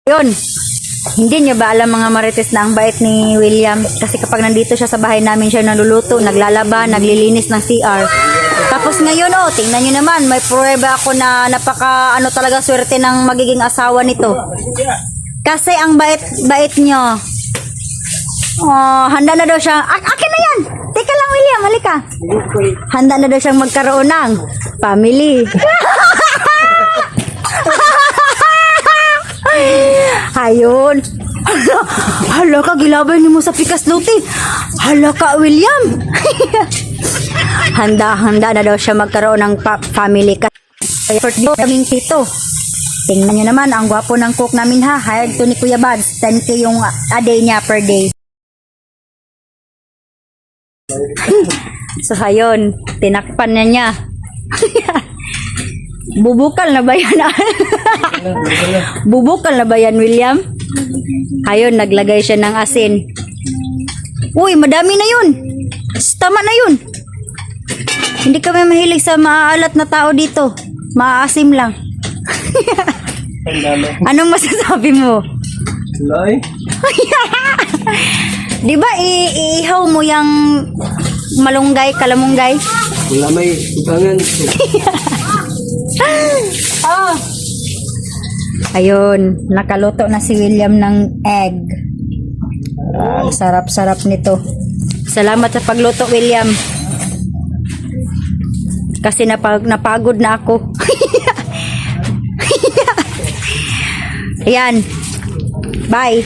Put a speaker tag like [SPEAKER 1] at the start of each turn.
[SPEAKER 1] Yun. Hindi niyo ba alam mga marites na ang bait ni William? Kasi kapag nandito siya sa bahay namin, siya naluluto, naglalaba, naglilinis ng CR. Tapos ngayon, oh, tingnan niyo naman, may pruweba ako na napaka ano talaga swerte ng magiging asawa nito. Kasi ang bait niyo. Oh, handa na daw siya. Akin na yan. Teka lang, William, halika. Handa na daw siyang magkaroon ng family. Ayun. Hala ka, gilabay ni mo sa pikas luti. Hala ka, William. Handa na daw siya magkaroon ng family. Kaya for kaming tito. Tingnan nyo naman, ang gwapo ng cook namin ha. Hired to ni Kuya Bads. 10K yung a day niya per day. So, ayun. Tinakpan niya. Bubukal na ba yan? Bubukal na ba yan, William? Ayun, naglagay siya ng asin. Uy, madami na yun. Tama na yun. Hindi kami mahilig sa maaalat na tao dito. Maaasim lang. Anong masasabi mo?
[SPEAKER 2] Loy?
[SPEAKER 1] Di ba iihaw mo yung malunggay, kalamunggay?
[SPEAKER 2] Wala may utangan.
[SPEAKER 1] Oh. Ayun, nakaluto na si William ng egg. Ang sarap-sarap nito. Salamat sa pagluto, William. Kasi napagod na ako. Ayan. Bye.